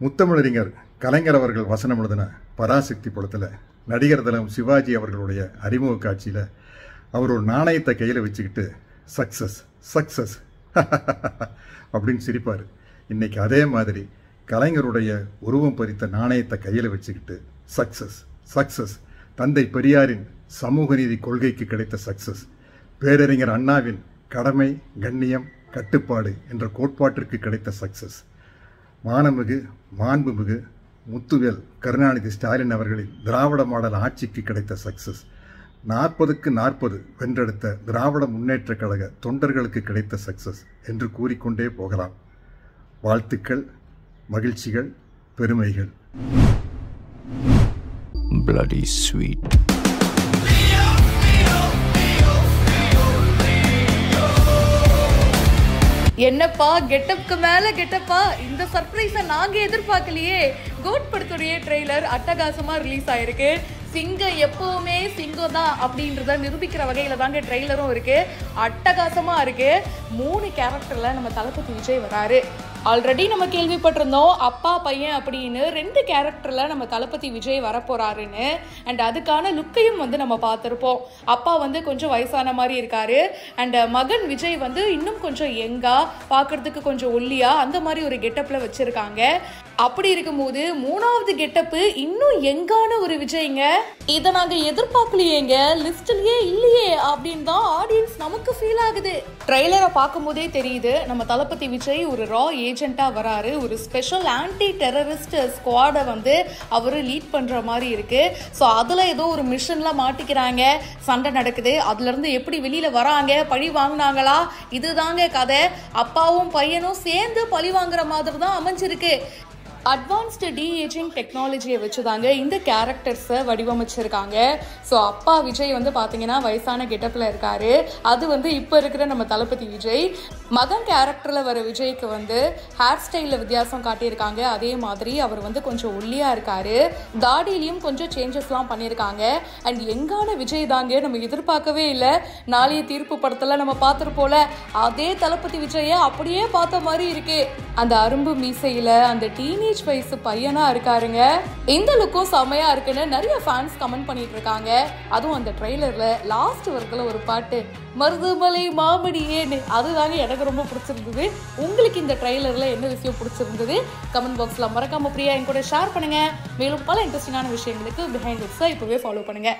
முத்தமிழறிஞர் கலைஞர் அவர்கள் வசனம் எழுதின பராசக்தி படத்தில் நடிகர் திலம் சிவாஜி அவர்களுடைய அறிமுக காட்சியில் அவர் ஒரு நாணயத்தை கையில் வச்சுக்கிட்டு சக்ஸஸ் சக்ஸஸ் அப்படின்னு சிரிப்பார். இன்றைக்கி அதே மாதிரி கலைஞருடைய உருவம் பறித்த நாணயத்தை கையில் வச்சுக்கிட்டு சக்ஸஸ் சக்ஸஸ், தந்தை பெரியாரின் சமூக நீதி கொள்கைக்கு கிடைத்த சக்ஸஸ், பேரறிஞர் அண்ணாவின் கடமை கண்ணியம் கட்டுப்பாடு என்ற கோட்பாட்டிற்கு கிடைத்த சக்ஸஸ், மாண்புமிகு மாண்புமிகு முத்துவேல் கருணாநிதி ஸ்டாலின் அவர்களின் திராவிட மாடல் ஆட்சிக்கு கிடைத்த சக்ஸஸ், 40க்கு 40 வென்றெடுத்த திராவிட முன்னேற்ற கழக தொண்டர்களுக்கு கிடைத்த சக்ஸஸ் என்று கூறிக்கொண்டே போகலாம். வாழ்த்துக்கள், மகிழ்ச்சிகள், பெருமைகள். Bloody sweet. என்னப்பா கெட்டப்க்கு மேல கெட்டப்பா, இந்த சர்ப்ரைஸை நாங்க எதிர்பார்க்கலையே. கோட் படத்துடைய ட்ரெய்லர் அட்டகாசமா ரிலீஸ் ஆயிருக்கு. சிங்கம் எப்பவுமே சிங்கம் தான் அப்படின்றத நிரூபிக்கிற வகையில தாங்க ட்ரெய்லரும் இருக்கு. அட்டகாசமா இருக்கு. 3 கேரக்டர்ல நம்ம தளபதி விஜய் வராரு. ஆல்ரெடி நம்ம கேள்விப்பட்டிருந்தோம் அப்பா பையன் அப்படின்னு 2 கேரக்டர்ல நம்ம தளபதி விஜய் வரப்போறாருன்னு. அண்ட் அதுக்கான லுக்கையும் நம்ம பார்த்துருப்போம். அப்பா கொஞ்சம் வயசான மாதிரி இருக்காரு. அண்ட் மகன் விஜய் இன்னும் கொஞ்சம் யங்கா, பார்க்கறதுக்கு கொஞ்சம் ஒல்லியா அந்த மாதிரி ஒரு கெட்டப்ல வச்சிருக்காங்க. அப்படி இருக்கும்போது 3வது கெட்டப்பு இன்னும் யங்கான ஒரு விஜய்ங்க. இதை நாங்க எதிர்பார்க்கலையேங்க, லிஸ்ட்லயே இல்லையே அப்படின்னு தான் ஆடியன்ஸ் நமக்கு ஃபீல் ஆகுது. ட்ரெய்லரை பார்க்கும் போதே தெரியுது நம்ம தளபதி விஜய் ஒரு ரா ஏஜென்ட்டா வராரு. ஒரு ஸ்பெஷல் ஆன்டி டெரரிஸ்ட் ஸ்குவாடை அவரு லீட் பண்ற மாதிரி இருக்கு. ஸோ அதுல ஏதோ ஒரு மிஷன்ல மாட்டிக்கிறாங்க, சண்டை நடக்குது. அதுல இருந்து எப்படி வெளியில வராங்க, பழி வாங்கினாங்களா, இதுதாங்க கதை. அப்பாவும் பையனும் சேர்ந்து பழி வாங்குற மாதிரி தான் அமைஞ்சிருக்கு. அட்வான்ஸ்டு டிஏஜிங் டெக்னாலஜியை வச்சுதாங்க இந்த கேரக்டர்ஸை வடிவமைச்சிருக்காங்க. ஸோ அப்பா விஜய் பார்த்தீங்கன்னா வயசான கெட்டப்பில் இருக்காரு. அது இப்போ இருக்கிற நம்ம தளபதி விஜய். மகன் கேரக்டரில் வர விஜய்க்கு ஹேர் ஸ்டைலில் வித்தியாசம் காட்டியிருக்காங்க. அதே மாதிரி அவர் கொஞ்சம் ஒல்லியாக இருக்காரு. தாடியிலையும் கொஞ்சம் சேஞ்சஸ்லாம் பண்ணியிருக்காங்க. அண்ட் எங்கான விஜய் தாங்க நம்ம எதிர்பார்க்கவே இல்லை. நாளைய தீர்ப்பு படத்தில் நம்ம பார்த்துருப்போல அதே தளபதி விஜயை அப்படியே பார்த்த மாதிரி இருக்கு. அந்த அரும்பு மீசையில் அந்த டீனேஜ் வயசு பையனா இருக்காருங்க. இந்த லுக்கும் செமையா இருக்குன்னு நிறைய ஃபேன்ஸ் கமெண்ட் பண்ணிட்டு இருக்காங்க. அதுவும் அந்த ட்ரெய்லர்ல லாஸ்ட் வரைக்கும் ஒரு பாட்டு மருதுமலை மாமடியேன்னு அதுதாங்க எனக்கு ரொம்ப பிடிச்சிருந்தது. உங்களுக்கு இந்த ட்ரெய்லர்ல என்ன விஷயம் பிடிச்சிருந்தது கமெண்ட் பாக்ஸ்ல மறக்காம பிரியா என் கூட ஷேர் பண்ணுங்க. மேலும் பல இன்ட்ரெஸ்டிங்கான விஷயங்களுக்கு பிஹைண்ட் இப்பவே ஃபாலோ பண்ணுங்க.